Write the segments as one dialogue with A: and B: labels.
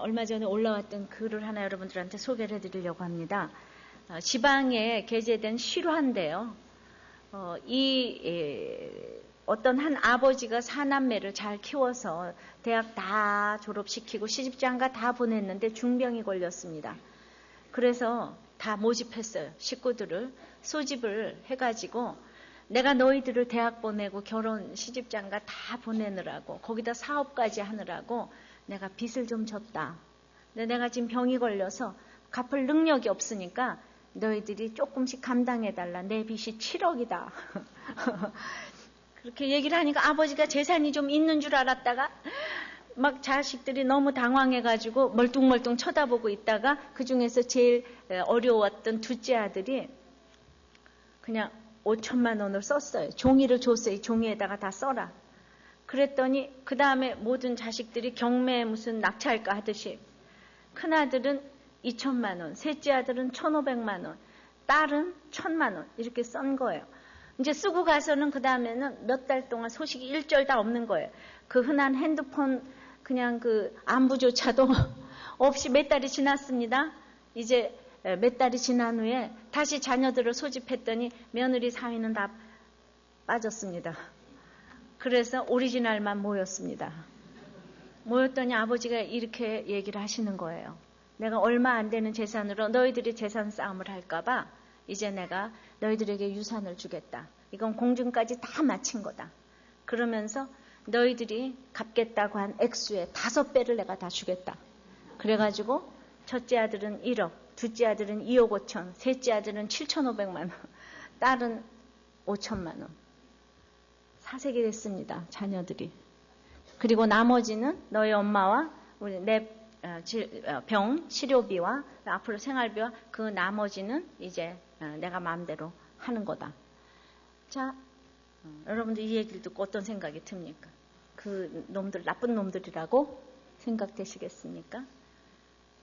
A: 얼마 전에 올라왔던 글을 하나 여러분들한테 소개를 해드리려고 합니다. 지방에 게재된 실화인데요. 어떤 한 아버지가 사남매를 잘 키워서 대학 다 졸업시키고 시집장가 다 보냈는데 중병이 걸렸습니다. 그래서 다 모집했어요. 식구들을 소집을 해가지고 내가 너희들을 대학 보내고 결혼 시집장가 다 보내느라고 거기다 사업까지 하느라고 내가 빚을 좀 졌다. 근데 내가 지금 병이 걸려서 갚을 능력이 없으니까 너희들이 조금씩 감당해달라. 내 빚이 7억이다. 그렇게 얘기를 하니까 아버지가 재산이 좀 있는 줄 알았다가 막 자식들이 너무 당황해가지고 멀뚱멀뚱 쳐다보고 있다가 그 중에서 제일 어려웠던 둘째 아들이 그냥 5천만 원을 썼어요. 종이를 줬어요. 이 종이에다가 다 써라. 그랬더니 그 다음에 모든 자식들이 경매에 무슨 낙찰가 하듯이 큰아들은 2천만 원, 셋째 아들은 1,500만 원, 딸은 1,000만 원 이렇게 쓴 거예요. 이제 쓰고 가서는 그 다음에는 몇 달 동안 소식이 일절 다 없는 거예요. 그 흔한 핸드폰 그냥 그 안부조차도 없이 몇 달이 지났습니다. 이제 몇 달이 지난 후에 다시 자녀들을 소집했더니 며느리 사위는 다 빠졌습니다. 그래서 오리지널만 모였습니다. 모였더니 아버지가 이렇게 얘기를 하시는 거예요. 내가 얼마 안 되는 재산으로 너희들이 재산 싸움을 할까봐 이제 내가 너희들에게 유산을 주겠다. 이건 공증까지 다 마친 거다. 그러면서 너희들이 갚겠다고 한 액수의 5배를 내가 다 주겠다. 그래가지고 첫째 아들은 1억, 둘째 아들은 2억 5천, 셋째 아들은 7,500만 원, 딸은 5천만 원. 사색이 됐습니다. 자녀들이. 그리고 나머지는 너희 엄마와 우리 내 병 치료비와 앞으로 생활비와 그 나머지는 이제 내가 마음대로 하는 거다. 자, 여러분들 이 얘기를 듣고 어떤 생각이 듭니까? 그 놈들 나쁜 놈들이라고 생각되시겠습니까?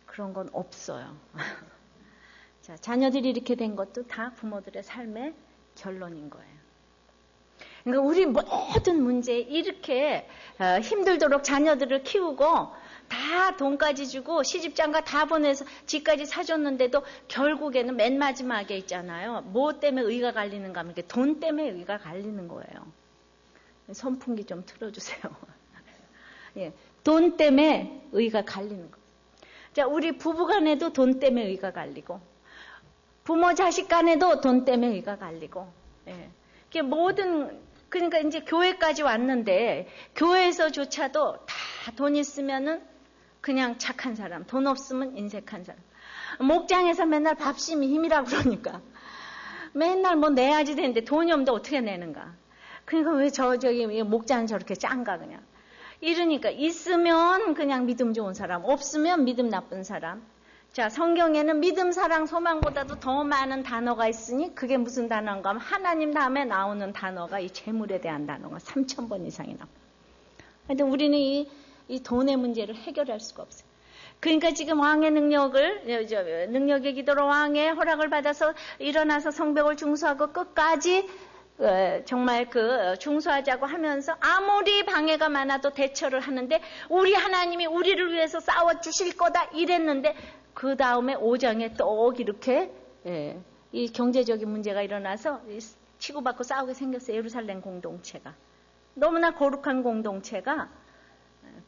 A: 그런 건 없어요. 자, 자녀들이 이렇게 된 것도 다 부모들의 삶의 결론인 거예요. 그러니까 우리 모든 문제에 이렇게 힘들도록 자녀들을 키우고 다 돈까지 주고 시집장가 다 보내서 집까지 사줬는데도 결국에는 맨 마지막에 있잖아요. 뭐 때문에 의가 갈리는가 하면 돈 때문에 의가 갈리는 거예요. 선풍기 좀 틀어주세요. 예, 돈 때문에 의가 갈리는 거. 자, 우리 부부간에도 돈 때문에 의가 갈리고 부모 자식 간에도 돈 때문에 의가 갈리고 예. 그러니까 이제 교회까지 왔는데 교회에서조차도 다 돈 있으면은 그냥 착한 사람, 돈 없으면 인색한 사람. 목장에서 맨날 밥심이 힘이라고 그러니까 맨날 뭐 내야지 되는데 돈이 없는데 어떻게 내는가. 그러니까 왜 저기 목장은 저렇게 짠가 그냥. 이러니까 있으면 그냥 믿음 좋은 사람, 없으면 믿음 나쁜 사람. 자, 성경에는 믿음, 사랑, 소망보다도 더 많은 단어가 있으니 그게 무슨 단어인가 하면 하나님 다음에 나오는 단어가 이 재물에 대한 단어가 3,000번 이상이 나옵니다. 그런데 우리는 이 돈의 문제를 해결할 수가 없어요. 그러니까 지금 왕의 능력의 기도로 왕의 허락을 받아서 일어나서 성벽을 중수하고 끝까지 정말 중수하자고 하면서 아무리 방해가 많아도 대처를 하는데 우리 하나님이 우리를 위해서 싸워주실 거다 이랬는데 그 다음에 5장에 또 이렇게 이 경제적인 문제가 일어나서 치고받고 싸우게 생겼어요. 예루살렘 공동체가. 너무나 거룩한 공동체가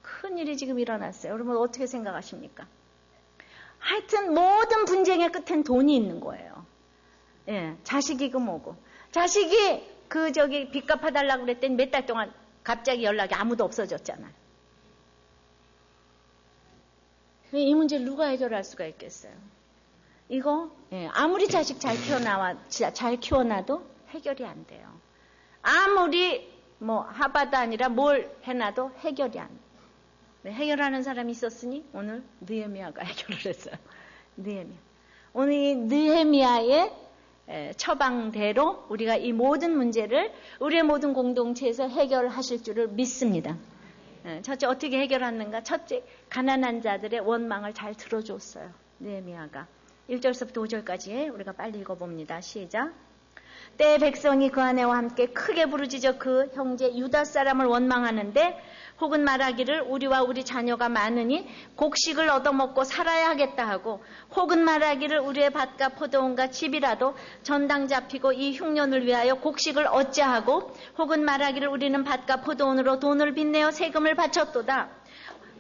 A: 큰일이 지금 일어났어요. 여러분 어떻게 생각하십니까? 하여튼 모든 분쟁의 끝엔 돈이 있는 거예요. 예, 자식이고 뭐고. 자식이 빚 갚아달라고 그랬더니 몇 달 동안 갑자기 연락이 아무도 없어졌잖아요. 이 문제를 누가 해결할 수가 있겠어요? 이거 아무리 자식 잘 키워놔도 해결이 안 돼요. 아무리 하바도 아니라 뭘 해놔도 해결이 안 돼요. 해결하는 사람이 있었으니 오늘 느헤미야가 해결을 했어요. 느헤미야. 오늘 이 느헤미야의 처방대로 우리가 이 모든 문제를 우리의 모든 공동체에서 해결하실 줄을 믿습니다. 첫째 어떻게 해결하는가? 첫째 가난한 자들의 원망을 잘 들어줬어요. 느헤미야가 1절서부터 5절까지 우리가 빨리 읽어봅니다. 시작. 때 백성이 그 아내와 함께 크게 부르짖어 그 형제 유다 사람을 원망하는데 혹은 말하기를 우리와 우리 자녀가 많으니 곡식을 얻어먹고 살아야 하겠다 하고 혹은 말하기를 우리의 밭과 포도원과 집이라도 전당 잡히고 이 흉년을 위하여 곡식을 얻자 하고 혹은 말하기를 우리는 밭과 포도원으로 돈을 빚내어 세금을 바쳤도다.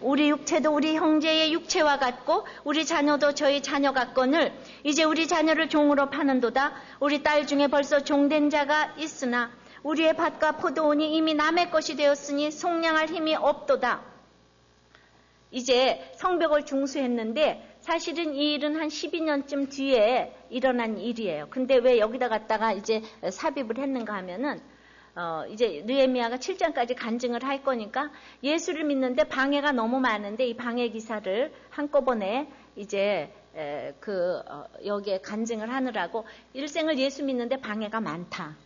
A: 우리 육체도 우리 형제의 육체와 같고 우리 자녀도 저희 자녀 같거늘 이제 우리 자녀를 종으로 파는도다. 우리 딸 중에 벌써 종된 자가 있으나 우리의 밭과 포도원이 이미 남의 것이 되었으니 속량할 힘이 없도다. 이제 성벽을 중수했는데 사실은 이 일은 한 12년쯤 뒤에 일어난 일이에요. 근데 왜 여기다 갖다가 이제 삽입을 했는가 하면은 이제 느헤미야가 7장까지 간증을 할 거니까 예수를 믿는데 방해가 너무 많은데 이 방해 기사를 한꺼번에 이제 여기에 간증을 하느라고 일생을 예수 믿는데 방해가 많다.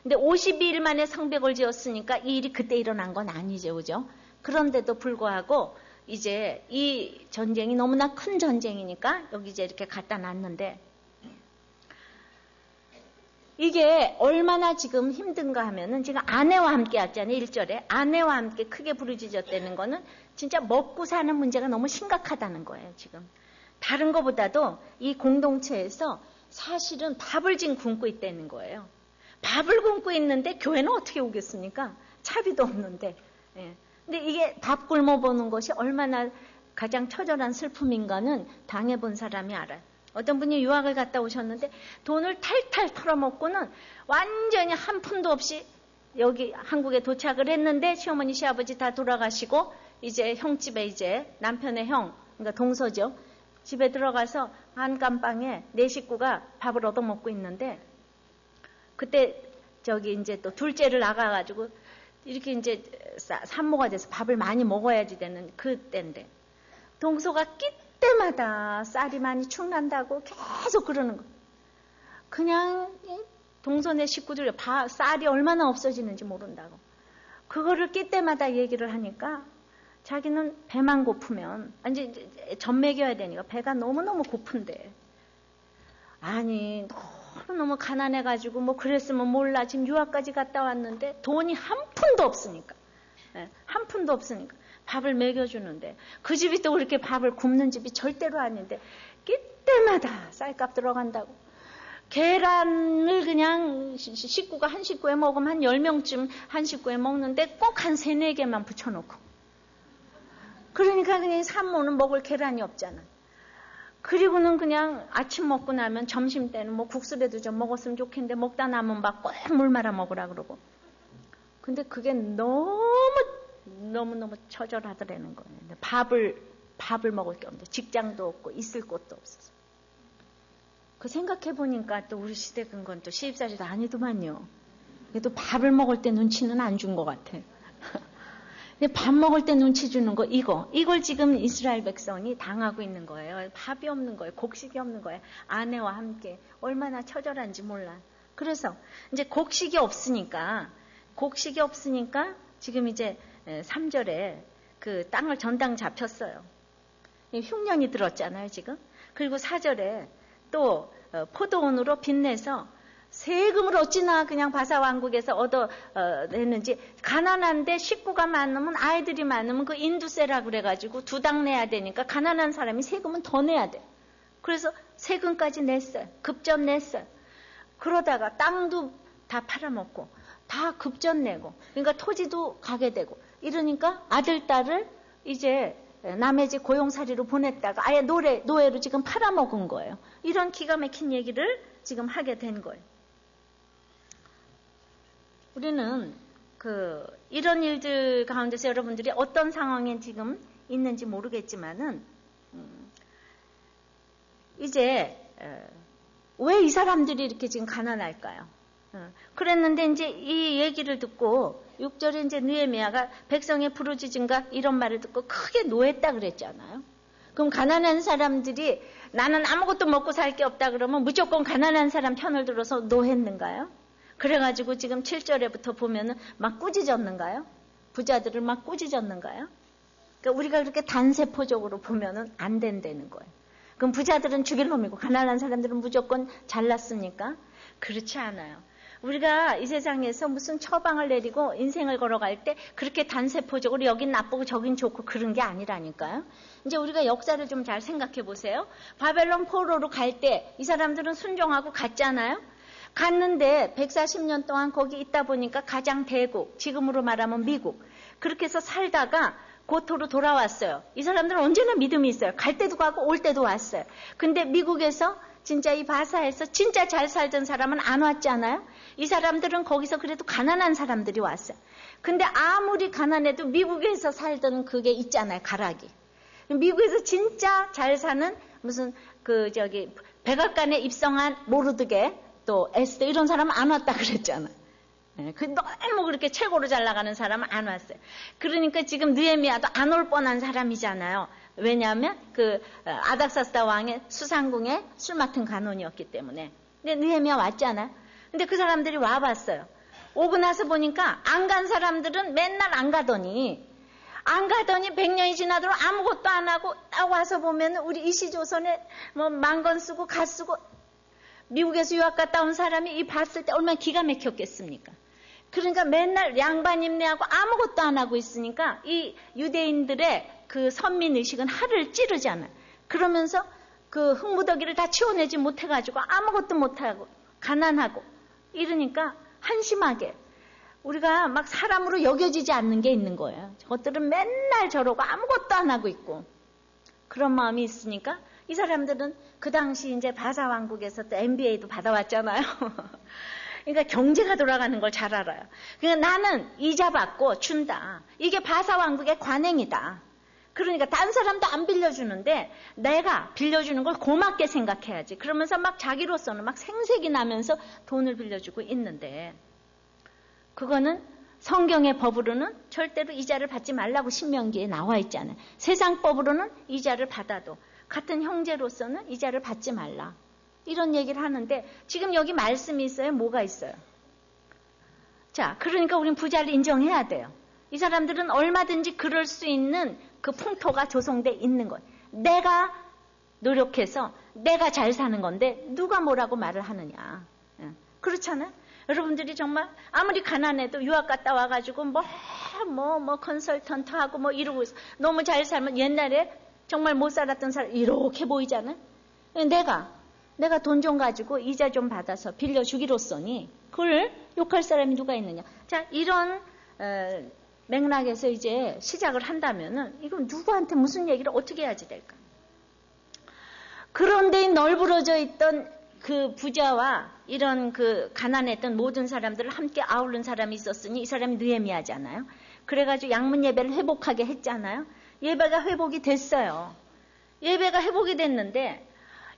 A: 근데 52일 만에 성벽을 지었으니까 이 일이 그때 일어난 건 아니죠, 그죠? 그런데도 불구하고 이제 이 전쟁이 너무나 큰 전쟁이니까 여기 이제 이렇게 갖다 놨는데 이게 얼마나 지금 힘든가 하면은 지금 아내와 함께 왔잖아요. 1절에 아내와 함께 크게 부르짖었다는 거는 진짜 먹고 사는 문제가 너무 심각하다는 거예요. 지금 다른 것보다도 이 공동체에서 사실은 밥을 지금 굶고 있다는 거예요. 밥을 굶고 있는데 교회는 어떻게 오겠습니까? 차비도 없는데. 예. 근데 이게 밥 굶어보는 것이 얼마나 가장 처절한 슬픔인가는 당해본 사람이 알아요. 어떤 분이 유학을 갔다 오셨는데 돈을 탈탈 털어먹고는 완전히 한 푼도 없이 여기 한국에 도착을 했는데 시어머니 시아버지 다 돌아가시고 이제 형집에 이제 남편의 형, 그러니까 동서죠. 집에 들어가서 안감방에 네 식구가 밥을 얻어먹고 있는데 그때 저기 이제 또 둘째를 나가가지고 이렇게 이제 산모가 돼서 밥을 많이 먹어야지 되는 그때인데 동서가 끼때마다 쌀이 많이 축난다고 계속 그러는 거. 그냥 동서네 식구들 쌀이 얼마나 없어지는지 모른다고. 그거를 끼때마다 얘기를 하니까 자기는 배만 고프면 이제 젖 먹여야 되니까 배가 너무너무 고픈데 아니 너무 가난해가지고 뭐 그랬으면 몰라 지금 유학까지 갔다 왔는데 돈이 한 푼도 없으니까 한 푼도 없으니까 밥을 먹여주는데 그 집이 또 그렇게 밥을 굽는 집이 절대로 아닌데 끼때마다 쌀값 들어간다고 계란을 그냥 식구가 한 식구에 먹으면 한 10명쯤 한 식구에 먹는데 꼭 한 3, 4개만 붙여놓고 그러니까 그냥 산모는 먹을 계란이 없잖아. 그리고는 그냥 아침 먹고 나면 점심 때는 뭐 국수라도 좀 먹었으면 좋겠는데 먹다 남은 밥 꼭 물 말아 먹으라 그러고. 근데 그게 너무너무 처절하더라는 거예요. 밥을 먹을 게 없는데 직장도 없고 있을 곳도 없어서. 그 생각해보니까 또 우리 시대 근건 또 시집살이도 아니더만요. 그래도 밥을 먹을 때 눈치는 안 준 것 같아. 근데 밥 먹을 때 눈치 주는 거 이걸 지금 이스라엘 백성이 당하고 있는 거예요. 밥이 없는 거예요. 곡식이 없는 거예요. 아내와 함께 얼마나 처절한지 몰라. 그래서 이제 곡식이 없으니까 지금 이제 3절에 그 땅을 전당 잡혔어요. 흉년이 들었잖아요, 지금. 그리고 4절에 또 포도원으로 빚내서 세금을 어찌나 그냥 바사왕국에서 얻어냈는지 가난한데 식구가 많으면 아이들이 많으면 그 인두세라 그래가지고 2당 내야 되니까 가난한 사람이 세금은 더 내야 돼. 그래서 세금까지 냈어요. 급전 냈어요. 그러다가 땅도 다 팔아먹고 다 급전 내고 그러니까 토지도 가게 되고 이러니까 아들 딸을 이제 남의 집 고용살이로 보냈다가 아예 노예로 지금 팔아먹은 거예요. 이런 기가 막힌 얘기를 지금 하게 된 거예요. 우리는 이런 일들 가운데서 여러분들이 어떤 상황에 지금 있는지 모르겠지만은, 이제, 왜 이 사람들이 이렇게 지금 가난할까요? 그랬는데 이제 이 얘기를 듣고 6절에 이제 느헤미야가 백성의 부르짖음과 이런 말을 듣고 크게 노했다 그랬잖아요. 그럼 가난한 사람들이 나는 아무것도 먹고 살 게 없다 그러면 무조건 가난한 사람 편을 들어서 노했는가요? 그래가지고 지금 7절에부터 보면은 막 꾸짖었는가요? 부자들을 막 꾸짖었는가요? 그러니까 우리가 그렇게 단세포적으로 보면은 안 된다는 거예요. 그럼 부자들은 죽일 놈이고 가난한 사람들은 무조건 잘났습니까? 그렇지 않아요. 우리가 이 세상에서 무슨 처방을 내리고 인생을 걸어갈 때 그렇게 단세포적으로 여긴 나쁘고 저긴 좋고 그런 게 아니라니까요. 이제 우리가 역사를 좀 잘 생각해 보세요. 바벨론 포로로 갈 때 이 사람들은 순종하고 갔잖아요. 갔는데 140년 동안 거기 있다 보니까 가장 대국, 지금으로 말하면 미국, 그렇게 해서 살다가 고토로 돌아왔어요. 이 사람들은 언제나 믿음이 있어요. 갈 때도 가고 올 때도 왔어요. 근데 미국에서 진짜 이 바사에서 진짜 잘 살던 사람은 안 왔잖아요. 이 사람들은 거기서 그래도 가난한 사람들이 왔어요. 근데 아무리 가난해도 미국에서 살던 그게 있잖아요. 가락이. 미국에서 진짜 잘 사는 무슨 백악관에 입성한 모르드게 또 에스더 이런 사람은 안 왔다 그랬잖아. 너무 그렇게 최고로 잘 나가는 사람은 안 왔어요. 그러니까 지금 느헤미야도 안 올 뻔한 사람이잖아요. 왜냐하면 아닥사스다 왕의 수상궁에 술 맡은 간원이었기 때문에. 근데 느헤미야 왔잖아요. 근데 그 사람들이 와봤어요. 오고 나서 보니까 안 간 사람들은 맨날 안 가더니 100년이 지나도록 아무것도 안 하고 딱 와서 보면 우리 이시조선에 뭐 만건 쓰고 갓 쓰고 미국에서 유학 갔다 온 사람이 이 봤을 때 얼마나 기가 막혔겠습니까? 그러니까 맨날 양반 임내하고 아무것도 안 하고 있으니까 이 유대인들의 그 선민의식은 하를 찌르잖아요. 그러면서 그 흙무더기를 다 치워내지 못해가지고 아무것도 못하고 가난하고 이러니까 한심하게 우리가 막 사람으로 여겨지지 않는 게 있는 거예요. 저것들은 맨날 저러고 아무것도 안 하고 있고 그런 마음이 있으니까 이 사람들은 그 당시 이제 바사 왕국에서 또 MBA도 받아왔잖아요. 그러니까 경제가 돌아가는 걸 잘 알아요. 그러니까 나는 이자 받고 준다. 이게 바사 왕국의 관행이다. 그러니까 딴 사람도 안 빌려주는데 내가 빌려주는 걸 고맙게 생각해야지. 그러면서 막 자기로서는 막 생색이 나면서 돈을 빌려주고 있는데 그거는 성경의 법으로는 절대로 이자를 받지 말라고 신명기에 나와 있잖아요. 세상 법으로는 이자를 받아도 같은 형제로서는 이자를 받지 말라. 이런 얘기를 하는데 지금 여기 말씀이 있어요? 뭐가 있어요? 자, 그러니까 우린 부자를 인정해야 돼요. 이 사람들은 얼마든지 그럴 수 있는 그 풍토가 조성돼 있는 거예요. 내가 노력해서 내가 잘 사는 건데 누가 뭐라고 말을 하느냐. 그렇잖아요? 여러분들이 정말 아무리 가난해도 유학 갔다 와가지고 뭐 컨설턴트 하고 뭐 이러고 있어. 너무 잘 살면 옛날에 정말 못 살았던 사람 이렇게 보이잖아요. 내가 돈 좀 가지고 이자 좀 받아서 빌려주기로써니 그걸 욕할 사람이 누가 있느냐. 자, 이런 맥락에서 이제 시작을 한다면은 이건 누구한테 무슨 얘기를 어떻게 해야지 될까? 그런데 널브러져 있던 그 부자와 이런 그 가난했던 모든 사람들을 함께 아우른 사람이 있었으니 이 사람이 느헤미야잖아요. 그래가지고 양문 예배를 회복하게 했잖아요. 예배가 회복이 됐어요. 예배가 회복이 됐는데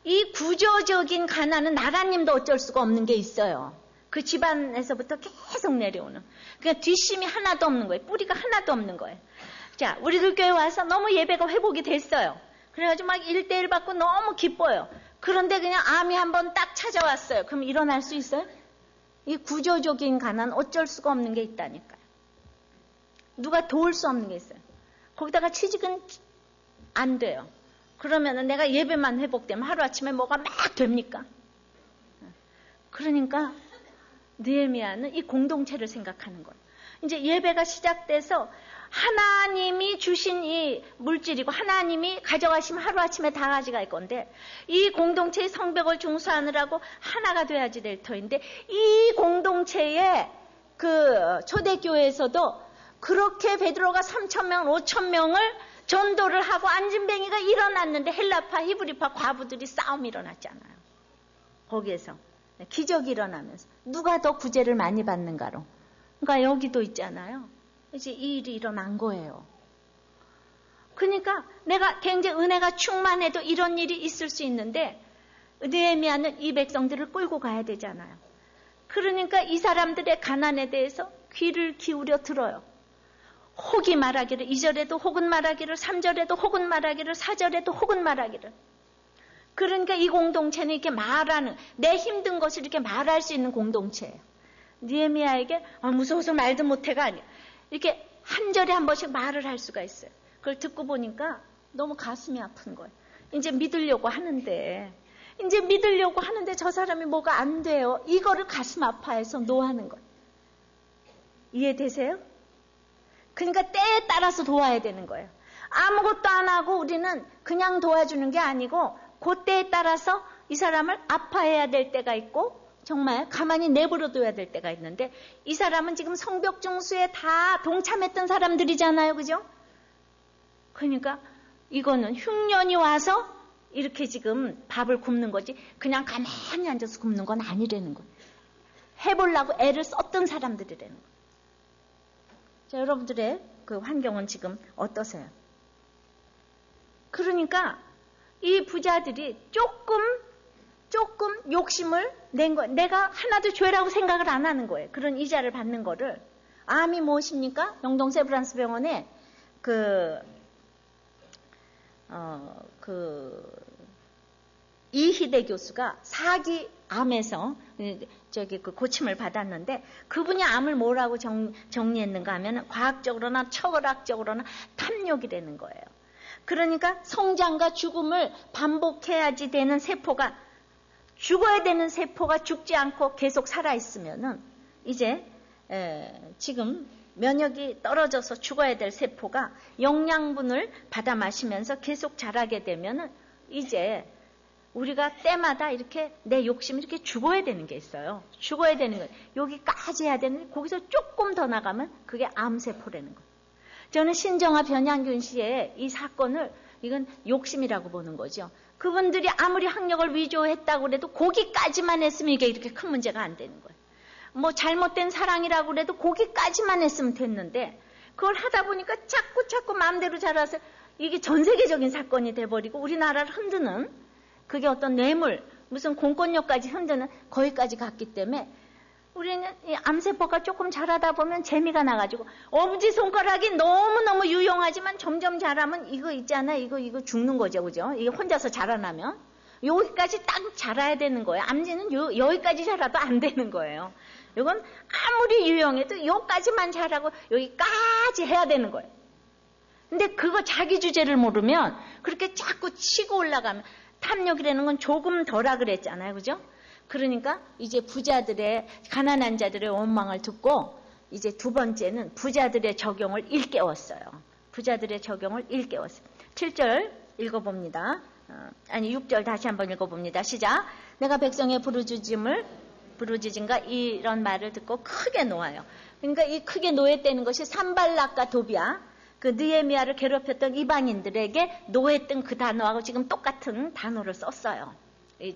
A: 이 구조적인 가난은 나라님도 어쩔 수가 없는 게 있어요. 그 집안에서부터 계속 내려오는. 그러니까 뒷심이 하나도 없는 거예요. 뿌리가 하나도 없는 거예요. 자, 우리들 교회 와서 너무 예배가 회복이 됐어요. 그래가지고 막 1대1 받고 너무 기뻐요. 그런데 그냥 암이 한번 딱 찾아왔어요. 그럼 일어날 수 있어요? 이 구조적인 가난 어쩔 수가 없는 게 있다니까요. 누가 도울 수 없는 게 있어요. 거기다가 취직은 안 돼요. 그러면은 내가 예배만 회복되면 하루아침에 뭐가 막 됩니까? 그러니까 느헤미야는 이 공동체를 생각하는 거예요. 이제 예배가 시작돼서 하나님이 주신 이 물질이고 하나님이 가져가시면 하루아침에 다 가져갈 건데 이 공동체의 성벽을 중수하느라고 하나가 돼야지 될 터인데 이 공동체의 그 초대교회에서도 그렇게 베드로가 3,000명, 5,000명을 전도를 하고 안진뱅이가 일어났는데 헬라파, 히브리파 과부들이 싸움이 일어났잖아요. 거기에서 기적이 일어나면서 누가 더 구제를 많이 받는가로. 그러니까 여기도 있잖아요. 이제 이 일이 일어난 거예요. 그러니까 내가 굉장히 은혜가 충만해도 이런 일이 있을 수 있는데 느헤미야는 이 백성들을 끌고 가야 되잖아요. 그러니까 이 사람들의 가난에 대해서 귀를 기울여 들어요. 혹이 말하기를 2절에도 혹은 말하기를 3절에도 혹은 말하기를 4절에도 혹은 말하기를. 그러니까 이 공동체는 이렇게 말하는 내 힘든 것을 이렇게 말할 수 있는 공동체예요. 느헤미야에게 무서워서 말도 못해가 아니야. 이렇게 한 절에 한 번씩 말을 할 수가 있어요. 그걸 듣고 보니까 너무 가슴이 아픈 거예요. 이제 믿으려고 하는데 이제 믿으려고 하는데 저 사람이 뭐가 안 돼요. 이거를 가슴 아파해서 노하는 거예요. 이해되세요? 그러니까 때에 따라서 도와야 되는 거예요. 아무것도 안 하고 우리는 그냥 도와주는 게 아니고 그 때에 따라서 이 사람을 아파해야 될 때가 있고 정말 가만히 내버려둬야 될 때가 있는데 이 사람은 지금 성벽 중수에 다 동참했던 사람들이잖아요. 그죠? 그러니까 이거는 흉년이 와서 이렇게 지금 밥을 굽는 거지 그냥 가만히 앉아서 굽는 건 아니라는 거예요. 해보려고 애를 썼던 사람들이라는 거예요. 자, 여러분들의 그 환경은 지금 어떠세요? 그러니까 이 부자들이 조금 욕심을 낸 거예요. 내가 하나도 죄라고 생각을 안 하는 거예요. 그런 이자를 받는 거를. 암이 무엇입니까? 영동 세브란스 병원에 이희대 교수가 4기 암에서 그 고침을 받았는데 그분이 암을 뭐라고 정리했는가 하면 과학적으로나 철학적으로나 탐욕이라는 거예요. 그러니까 성장과 죽음을 반복해야지 되는 세포가 죽어야 되는 세포가 죽지 않고 계속 살아있으면은 이제 지금 면역이 떨어져서 죽어야 될 세포가 영양분을 받아 마시면서 계속 자라게 되면은 이제 우리가 때마다 이렇게 내 욕심이 이렇게 죽어야 되는 게 있어요. 죽어야 되는 거예요. 여기까지 해야 되는데 거기서 조금 더 나가면 그게 암세포라는 거예요. 저는 신정아 변양균 씨의 이 사건을 이건 욕심이라고 보는 거죠. 그분들이 아무리 학력을 위조했다고 해도 거기까지만 했으면 이게 이렇게 큰 문제가 안 되는 거예요. 뭐 잘못된 사랑이라고 해도 거기까지만 했으면 됐는데 그걸 하다 보니까 자꾸 마음대로 자라서 이게 전 세계적인 사건이 돼버리고 우리나라를 흔드는 그게 어떤 뇌물, 무슨 공권력까지 흔드는 거기까지 갔기 때문에 우리는 이 암세포가 조금 자라다 보면 재미가 나가지고 엄지손가락이 너무너무 유용하지만 점점 자라면 이거 있잖아요. 이거 죽는 거죠. 그죠? 이게 혼자서 자라나면 여기까지 딱 자라야 되는 거예요. 암지는 여기까지 자라도 안 되는 거예요. 이건 아무리 유용해도 여기까지만 자라고 여기까지 해야 되는 거예요. 근데 그거 자기 주제를 모르면 그렇게 자꾸 치고 올라가면 탐욕이라는 건 조금 덜하 그랬잖아요. 그죠? 그러니까 이제 부자들의 가난한 자들의 원망을 듣고 이제 두 번째는 부자들의 적용을 일깨웠어요. 부자들의 적용을 일깨웠어요. 7절 읽어봅니다. 6절 다시 한번 읽어봅니다. 시작. 내가 백성의 부르짖음과 이런 말을 듣고 크게 놓아요. 그러니까 이 크게 노했다는 것이 산발락과 도비아 그 느헤미야를 괴롭혔던 이방인들에게 노했던 그 단어하고 지금 똑같은 단어를 썼어요.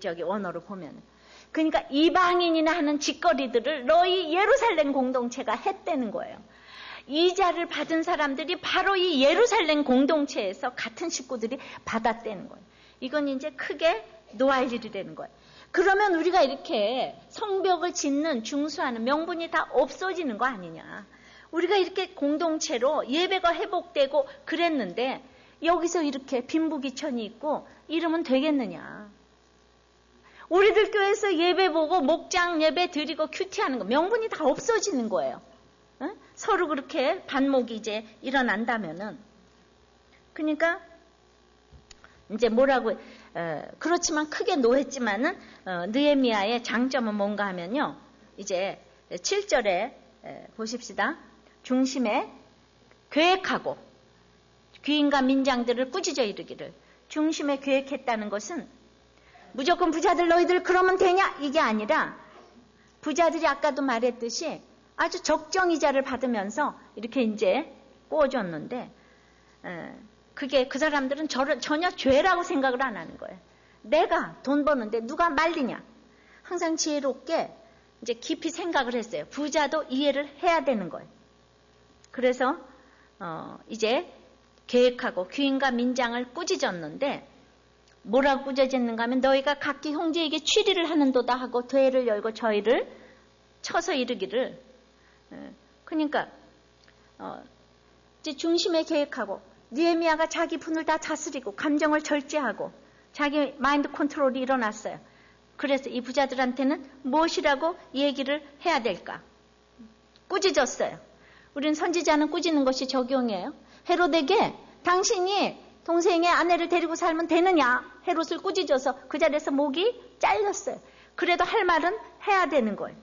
A: 저기 원어로 보면. 그러니까 이방인이나 하는 짓거리들을 너희 예루살렘 공동체가 했다는 거예요. 이자를 받은 사람들이 바로 이 예루살렘 공동체에서 같은 식구들이 받았다는 거예요. 이건 이제 크게 노할 일이 되는 거예요. 그러면 우리가 이렇게 성벽을 짓는 중수하는 명분이 다 없어지는 거 아니냐. 우리가 이렇게 공동체로 예배가 회복되고 그랬는데 여기서 이렇게 빈부귀천이 있고 이러면 되겠느냐. 우리들 교회에서 예배 보고 목장 예배 드리고 큐티하는 거 명분이 다 없어지는 거예요. 응? 서로 그렇게 반목이 이제 일어난다면은. 그러니까 이제 뭐라고 그렇지만 크게 노했지만은 느헤미야의 장점은 뭔가 하면요. 이제 7절에 보십시다. 중심에 계획하고 귀인과 민장들을 꾸짖어 이르기를 중심에 계획했다는 것은 무조건 부자들 너희들 그러면 되냐? 이게 아니라 부자들이 아까도 말했듯이 아주 적정이자를 받으면서 이렇게 이제 꼬아줬는데 그게 그 사람들은 전혀 죄라고 생각을 안 하는 거예요. 내가 돈 버는데 누가 말리냐? 항상 지혜롭게 이제 깊이 생각을 했어요. 부자도 이해를 해야 되는 거예요. 그래서 이제 계획하고 귀인과 민장을 꾸짖었는데 뭐라고 꾸짖었는가 하면 너희가 각기 형제에게 취리를 하는도다 하고 대회를 열고 저희를 쳐서 이르기를 그러니까 이제 중심에 계획하고 느헤미야가 자기 분을 다 다스리고 감정을 절제하고 자기 마인드 컨트롤이 일어났어요. 그래서 이 부자들한테는 무엇이라고 얘기를 해야 될까? 꾸짖었어요. 우리는 선지자는 꾸짖는 것이 적용이에요. 헤로데게 당신이 동생의 아내를 데리고 살면 되느냐? 헤롯을 꾸짖어서 그 자리에서 목이 잘렸어요. 그래도 할 말은 해야 되는 거예요.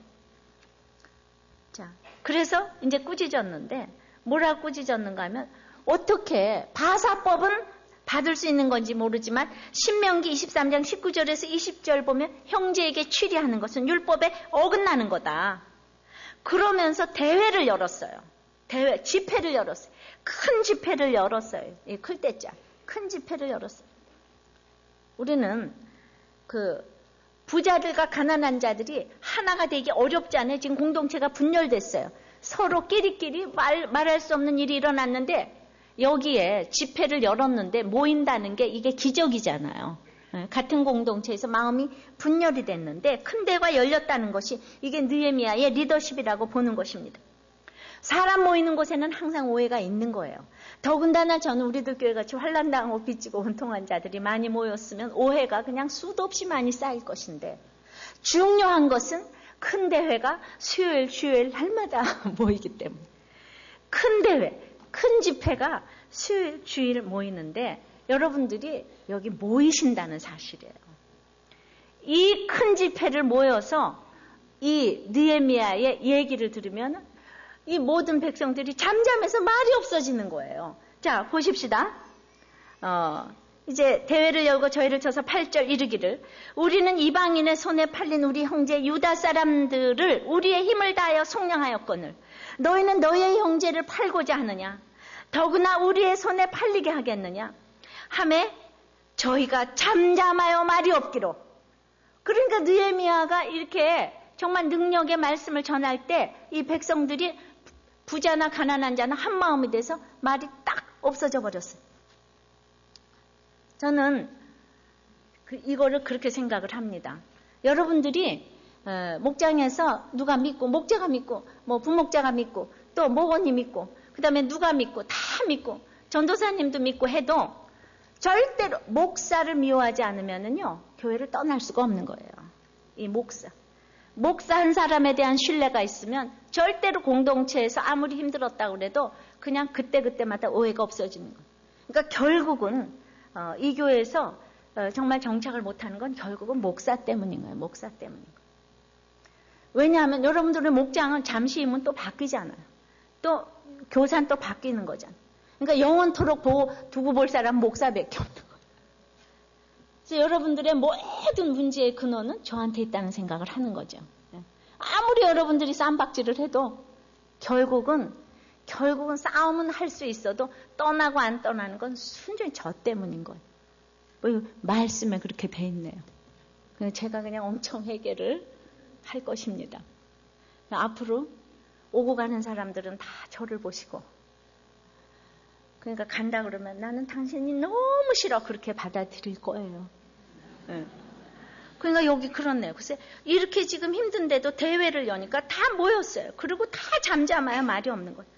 A: 자, 그래서 이제 꾸짖었는데 뭐라고 꾸짖었는가 하면 어떻게 바사법은 받을 수 있는 건지 모르지만 신명기 23장 19절에서 20절 보면 형제에게 취리하는 것은 율법에 어긋나는 거다. 그러면서 대회를 열었어요. 집회를 열었어요. 큰 집회를 열었어요. 이 클 때자. 큰 집회를 열었어요. 우리는 그 부자들과 가난한 자들이 하나가 되기 어렵지 않아요. 지금 공동체가 분열됐어요. 서로 끼리끼리 말할 수 없는 일이 일어났는데 여기에 집회를 열었는데 모인다는 게 이게 기적이잖아요. 같은 공동체에서 마음이 분열이 됐는데 큰 대회가 열렸다는 것이 이게 느헤미야의 리더십이라고 보는 것입니다. 사람 모이는 곳에는 항상 오해가 있는 거예요. 더군다나 저는 우리들 교회같이 환난당하고 빚지고 원통한 자들이 많이 모였으면 오해가 그냥 수도 없이 많이 쌓일 것인데 중요한 것은 큰 대회가 수요일, 주요일 날마다 모이기 때문에 큰 대회, 큰 집회가 수요일, 주일 모이는데 여러분들이 여기 모이신다는 사실이에요. 이 큰 집회를 모여서 이 느헤미야의 얘기를 들으면 이 모든 백성들이 잠잠해서 말이 없어지는 거예요. 자, 보십시다. 이제 대회를 열고 저희를 쳐서 8절 이르기를 우리는 이방인의 손에 팔린 우리 형제 유다 사람들을 우리의 힘을 다하여 속량하였거늘 너희는 너희의 형제를 팔고자 하느냐? 더구나 우리의 손에 팔리게 하겠느냐? 하매 저희가 잠잠하여 말이 없기로. 그러니까 느헤미야가 이렇게 정말 능력의 말씀을 전할 때 이 백성들이 부자나 가난한 자나 한 마음이 돼서 말이 딱 없어져 버렸어요. 저는 이거를 그렇게 생각을 합니다. 여러분들이 목장에서 누가 믿고 목자가 믿고 뭐 부목자가 믿고 또 목원이 믿고 그 다음에 누가 믿고 다 믿고 전도사님도 믿고 해도 절대로 목사를 미워하지 않으면은요 교회를 떠날 수가 없는 거예요. 이 목사 한 사람에 대한 신뢰가 있으면 절대로 공동체에서 아무리 힘들었다고 그래도 그냥 그때마다 오해가 없어지는 거예요. 그러니까 결국은 이 교회에서 정말 정착을 못하는 건 결국은 목사 때문인 거예요. 목사 때문인 거예요. 왜냐하면 여러분들의 목장은 잠시이면 또 바뀌잖아요. 또 교사는 또 바뀌는 거잖아요. 그러니까 영원토록 두고 볼 사람 목사밖에 없는 거예요. 그래서 여러분들의 모든 문제의 근원은 저한테 있다는 생각을 하는 거죠. 아무리 여러분들이 쌈박질을 해도 결국은 싸움은 할 수 있어도 떠나고 안 떠나는 건 순전히 저 때문인 거예요. 뭐 말씀에 그렇게 돼 있네요. 제가 그냥 엄청 회개를 할 것입니다. 앞으로 오고 가는 사람들은 다 저를 보시고 그러니까 간다 그러면 나는 당신이 너무 싫어 그렇게 받아들일 거예요. 네. 그러니까 여기 그렇네요. 글쎄 이렇게 지금 힘든데도 대회를 여니까 다 모였어요. 그리고 다 잠잠해야 말이 없는 거예요.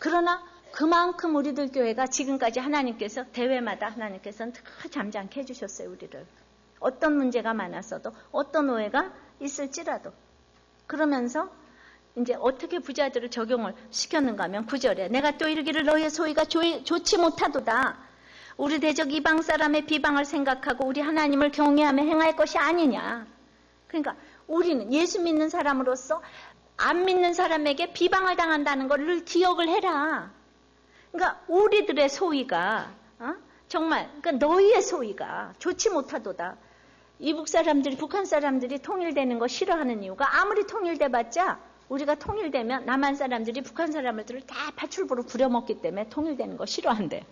A: 그러나 그만큼 우리들 교회가 지금까지 하나님께서 대회마다 하나님께서는 다 잠잠케 해주셨어요. 우리를. 어떤 문제가 많았어도 어떤 오해가 있을지라도. 그러면서 이제 어떻게 부자들을 적용을 시켰는가 하면 9절에 내가 또 이르기를 너희의 소위가 좋지 못하도다. 우리 대적 이방 사람의 비방을 생각하고 우리 하나님을 경외하며 행할 것이 아니냐. 그러니까 우리는 예수 믿는 사람으로서 안 믿는 사람에게 비방을 당한다는 걸 늘 기억을 해라. 그러니까 우리들의 소위가 정말 그러니까 너희의 소위가 좋지 못하도다. 이북 사람들이 북한 사람들이 통일되는 거 싫어하는 이유가 아무리 통일돼봤자 우리가 통일되면 남한 사람들이 북한 사람들을 다 파출부로 부려먹기 때문에 통일되는 거 싫어한대.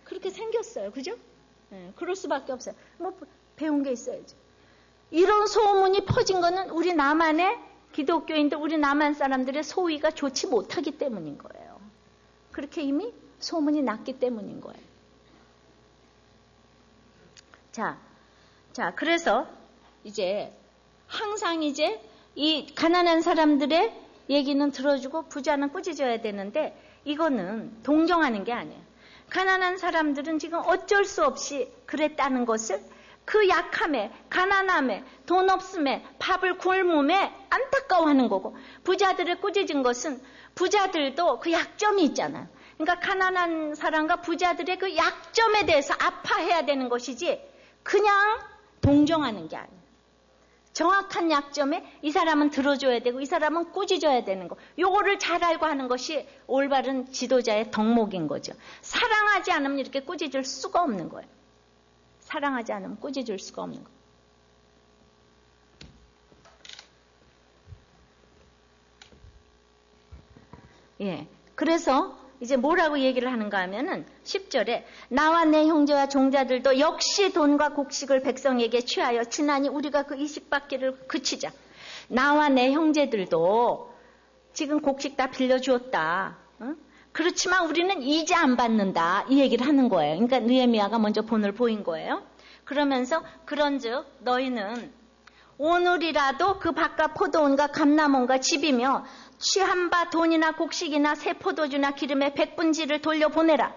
A: 그렇게 생겼어요. 그죠? 네, 그럴 수밖에 없어요. 뭐 배운 게 있어야죠. 이런 소문이 퍼진 거는 우리 남한의 기독교인들, 우리 남한 사람들의 소위가 좋지 못하기 때문인 거예요. 그렇게 이미 소문이 났기 때문인 거예요. 자, 그래서 이제 항상 이제 이 가난한 사람들의 얘기는 들어주고 부자는 꾸짖어야 되는데 이거는 동정하는 게 아니에요. 가난한 사람들은 지금 어쩔 수 없이 그랬다는 것을 그 약함에, 가난함에, 돈 없음에, 밥을 굶음에 안타까워하는 거고 부자들을 꾸짖은 것은 부자들도 그 약점이 있잖아요. 그러니까 가난한 사람과 부자들의 그 약점에 대해서 아파해야 되는 것이지 그냥 동정하는 게 아니에요. 정확한 약점에 이 사람은 들어줘야 되고 이 사람은 꾸짖어야 되는 거. 요거를 잘 알고 하는 것이 올바른 지도자의 덕목인 거죠. 사랑하지 않으면 이렇게 꾸짖을 수가 없는 거예요. 사랑하지 않으면 꾸짖을 수가 없는 거예요. 예. 그래서 이제 뭐라고 얘기를 하는가 하면은 10절에 나와 내 형제와 종자들도 역시 돈과 곡식을 백성에게 취하여 지나니 우리가 그 이식받기를 그치자. 나와 내 형제들도 지금 곡식 다 빌려주었다. 응? 그렇지만 우리는 이제 안 받는다. 이 얘기를 하는 거예요. 그러니까 느헤미야가 먼저 본을 보인 거예요. 그러면서 그런즉 너희는 오늘이라도 그 바깥 포도원과 감람원과 집이며 취한 바 돈이나 곡식이나 새 포도주나 기름의 백분지를 돌려보내라.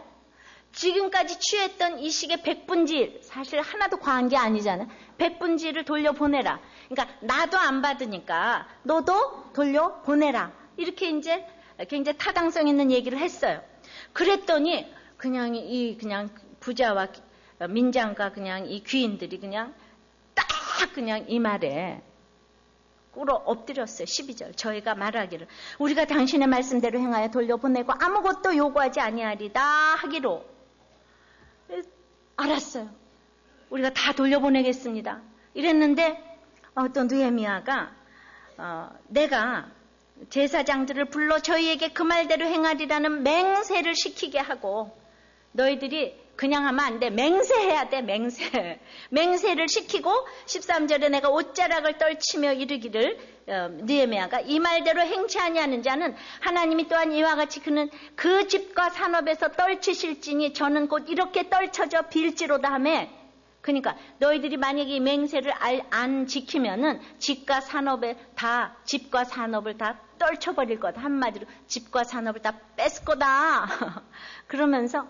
A: 지금까지 취했던 이 식의 백분지, 사실 하나도 과한 게 아니잖아요. 백분지를 돌려보내라. 그러니까 나도 안 받으니까 너도 돌려보내라. 이렇게 이제 굉장히 타당성 있는 얘기를 했어요. 그랬더니 그냥 부자와 민장과 그냥 이 귀인들이 그냥 딱 그냥 이 말에 꿇어 엎드렸어요. 12절. 저희가 말하기를 우리가 당신의 말씀대로 행하여 돌려보내고 아무것도 요구하지 아니하리다 하기로. 알았어요. 우리가 다 돌려보내겠습니다. 이랬는데 어떤 느헤미야가 내가 제사장들을 불러 저희에게 그 말대로 행하리라는 맹세를 시키게 하고 너희들이 그냥 하면 안 돼. 맹세해야 돼. 맹세를 시키고 13절에 내가 옷자락을 떨치며 이르기를 느헤미야가 이 말대로 행치 아니하는 자는 하나님이 또한 이와 같이 그는 그 집과 산업에서 떨치실지니 저는 곧 이렇게 떨쳐져 빌지로다 하며 그러니까 너희들이 만약에 이 맹세를 안 지키면은 집과 산업을 다 떨쳐버릴 거다. 한마디로 집과 산업을 다 뺏을 거다. 그러면서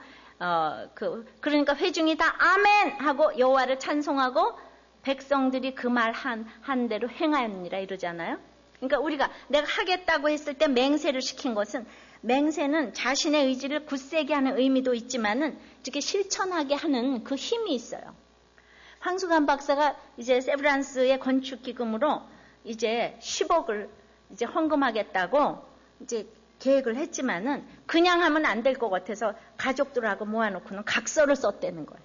A: 그러니까 회중이 다 아멘 하고 여호와를 찬송하고 백성들이 그 말 한 대로 행하였느니라 이러잖아요. 그러니까 우리가 내가 하겠다고 했을 때 맹세를 시킨 것은 맹세는 자신의 의지를 굳세게 하는 의미도 있지만은 이렇게 실천하게 하는 그 힘이 있어요. 황수관 박사가 이제 세브란스의 건축 기금으로 이제 10억을 이제 헌금하겠다고 이제 계획을 했지만은 그냥 하면 안 될 것 같아서 가족들하고 모아놓고는 각서를 썼다는 거예요.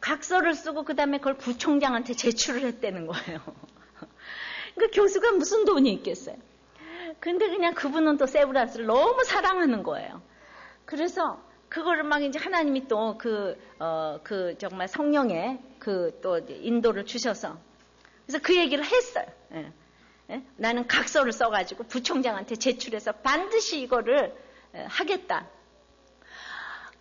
A: 각서를 쓰고 그 다음에 그걸 구청장한테 제출을 했다는 거예요. 그러니까 교수가 무슨 돈이 있겠어요. 근데 그냥 그분은 또 세브란스를 너무 사랑하는 거예요. 그래서 그거를 막 이제 하나님이 또 정말 성령의 또 인도를 주셔서 그래서 그 얘기를 했어요. 예. 예? 나는 각서를 써가지고 부총장한테 제출해서 반드시 이거를 하겠다.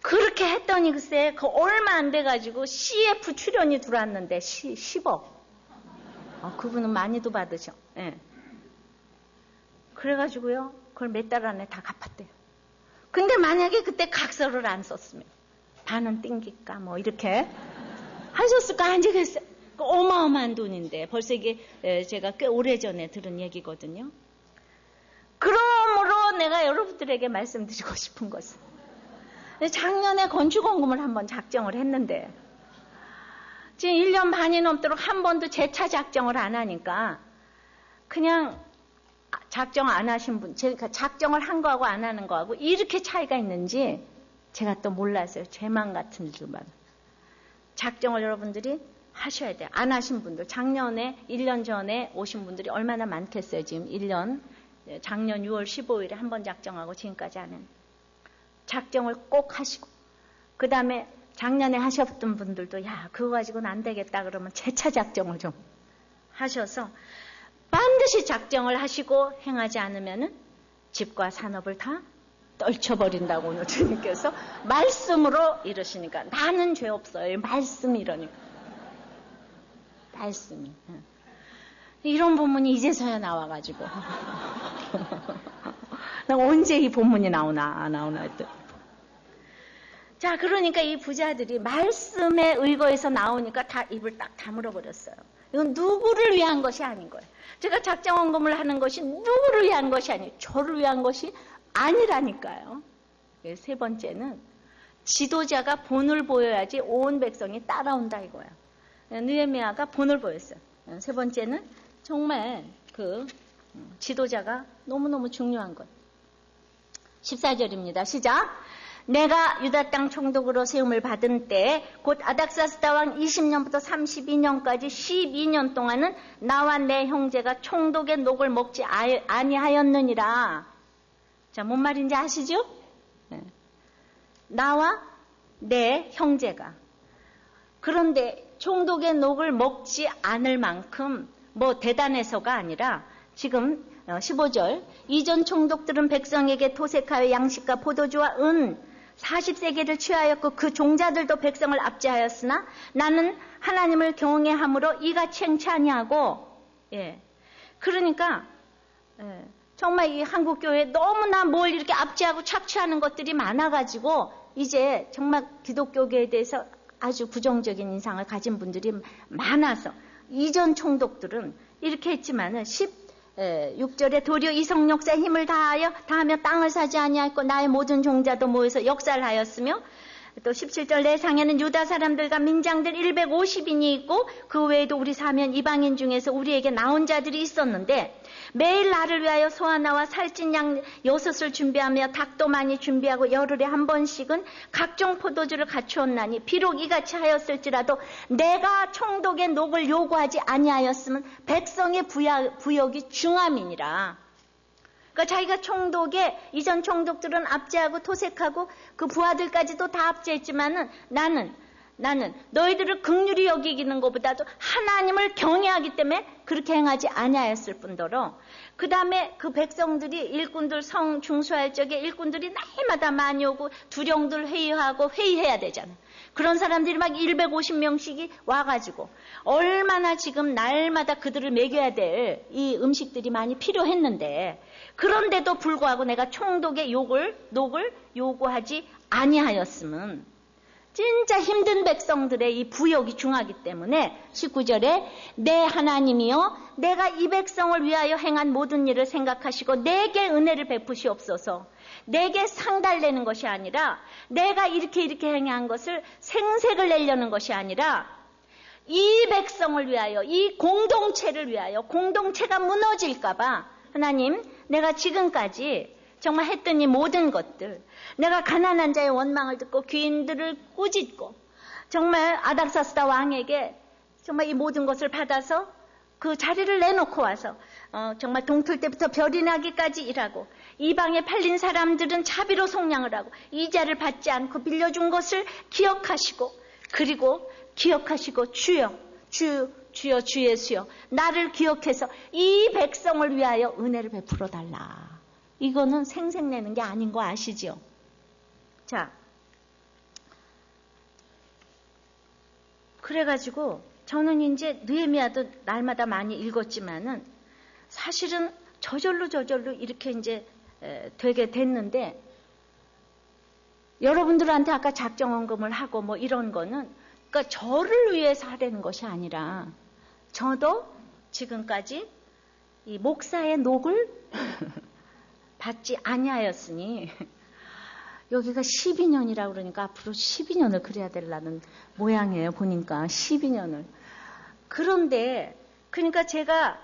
A: 그렇게 했더니 글쎄 그 얼마 안 돼가지고 CF 출연이 들어왔는데 10억. 그분은 많이도 받으셔. 예. 그래가지고요 그걸 몇 달 안에 다 갚았대요. 근데 만약에 그때 각서를 안 썼으면 반은 띵길까 뭐 이렇게 하셨을까 안 되겠어요. 어마어마한 돈인데 벌써 이게 제가 꽤 오래전에 들은 얘기거든요. 그러므로 내가 여러분들에게 말씀드리고 싶은 것은 작년에 건축원금을 한번 작정을 했는데 지금 1년 반이 넘도록 한 번도 재차 작정을 안 하니까 그냥 작정 안 하신 분, 제가 작정을 한 거하고 안 하는 거하고 이렇게 차이가 있는지 제가 또 몰랐어요. 죄만 같은 줄만. 작정을 여러분들이 하셔야 돼요. 안 하신 분들, 작년에 1년 전에 오신 분들이 얼마나 많겠어요. 지금 1년, 작년 6월 15일에 한 번 작정하고 지금까지 안 했는데. 작정을 꼭 하시고 그 다음에 작년에 하셨던 분들도 야 그거 가지고는 안 되겠다 그러면 재차 작정을 좀 하셔서 반드시 작정을 하시고 행하지 않으면은 집과 산업을 다 떨쳐버린다고 오늘 주님께서 말씀으로 이러시니까 나는 죄 없어요. 말씀이 이러니까. 말씀이. 이런 본문이 이제서야 나와가지고. 나 언제 이 본문이 나오나 했더니. 자, 그러니까 이 부자들이 말씀에 의거해서 나오니까 다 입을 딱 다물어버렸어요. 이건 누구를 위한 것이 아닌 거예요. 제가 작정원금을 하는 것이 누구를 위한 것이 아니에요. 저를 위한 것이 아니라니까요. 세 번째는 지도자가 본을 보여야지 온 백성이 따라온다 이거야. 느헤미야가 본을 보였어요. 세 번째는 정말 그 지도자가 너무너무 중요한 것. 14절입니다. 시작. 내가 유다 땅 총독으로 세움을 받은 때 곧 아닥사스다 왕 20년부터 32년까지 12년 동안은 나와 내 형제가 총독의 녹을 먹지 아니하였느니라. 자, 뭔 말인지 아시죠? 네. 나와 내 형제가. 그런데 총독의 녹을 먹지 않을 만큼 뭐 대단해서가 아니라 지금 15절 이전 총독들은 백성에게 토색하여 양식과 포도주와 은 40세계를 취하였고 그 종자들도 백성을 압제하였으나 나는 하나님을 경외함으로 이같이 행치 아니하고 그러니까 정말 이 한국교회에 너무나 뭘 이렇게 압제하고 착취하는 것들이 많아가지고 이제 정말 기독교계에 대해서 아주 부정적인 인상을 가진 분들이 많아서 이전 총독들은 이렇게 했지만은 16절에 도리어 이 성역사에 힘을 다하며 땅을 사지 아니하였고 나의 모든 종자도 모여서 역사를 하였으며 또 17절 내 상에는 유다 사람들과 민장들 150인이 있고 그 외에도 우리 사면 이방인 중에서 우리에게 나온 자들이 있었는데 매일 나를 위하여 소 하나와 살찐 양 6을 준비하며 닭도 많이 준비하고 열흘에 한 번씩은 각종 포도주를 갖추었나니 비록 이같이 하였을지라도 내가 총독의 녹을 요구하지 아니하였으면 백성의 부역이 중함이니라. 그러니까 자기가 총독에 이전 총독들은 압제하고 토색하고 그 부하들까지도 다 압제했지만은 나는 너희들을 긍휼히 여기기는 것보다도 하나님을 경외하기 때문에 그렇게 행하지 아니하였을 뿐더러 그 다음에 그 백성들이 일꾼들 성 중수할 적에 일꾼들이 날마다 많이 오고 두령들 회의하고 회의해야 되잖아. 그런 사람들이 막 150명씩이 와가지고 얼마나 지금 날마다 그들을 먹여야 될 이 음식들이 많이 필요했는데 그런데도 불구하고 내가 총독의 녹을 요구하지 아니하였음은 진짜 힘든 백성들의 이 부역이 중하기 때문에 19절에 내 하나님이여 내가 이 백성을 위하여 행한 모든 일을 생각하시고 내게 은혜를 베푸시옵소서. 내게 상달내는 것이 아니라 내가 이렇게 행한 것을 생색을 내려는 것이 아니라 이 백성을 위하여 이 공동체를 위하여 공동체가 무너질까 봐 하나님 내가 지금까지 정말 했던 이 모든 것들 내가 가난한 자의 원망을 듣고 귀인들을 꾸짖고 정말 아닥사스다 왕에게 정말 이 모든 것을 받아서 그 자리를 내놓고 와서 정말 동틀 때부터 별이 나기까지 일하고 이방에 팔린 사람들은 자비로 속량을 하고 이자를 받지 않고 빌려준 것을 기억하시고 그리고 기억하시고 주여 주 예수여 나를 기억해서 이 백성을 위하여 은혜를 베풀어 달라. 이거는 생색내는 게 아닌 거 아시죠? 자, 그래가지고 저는 이제 느헤미야도 날마다 많이 읽었지만은 사실은 저절로 이렇게 이제 되게 됐는데 여러분들한테 아까 작정헌금을 하고 뭐 이런 거는 그러니까 저를 위해서 하려는 것이 아니라 저도 지금까지 이 목사의 녹을 받지 아니하였으니 여기가 12년이라고 그러니까 앞으로 12년을 그래야 되려는 모양이에요. 보니까 12년을. 그런데 그러니까 제가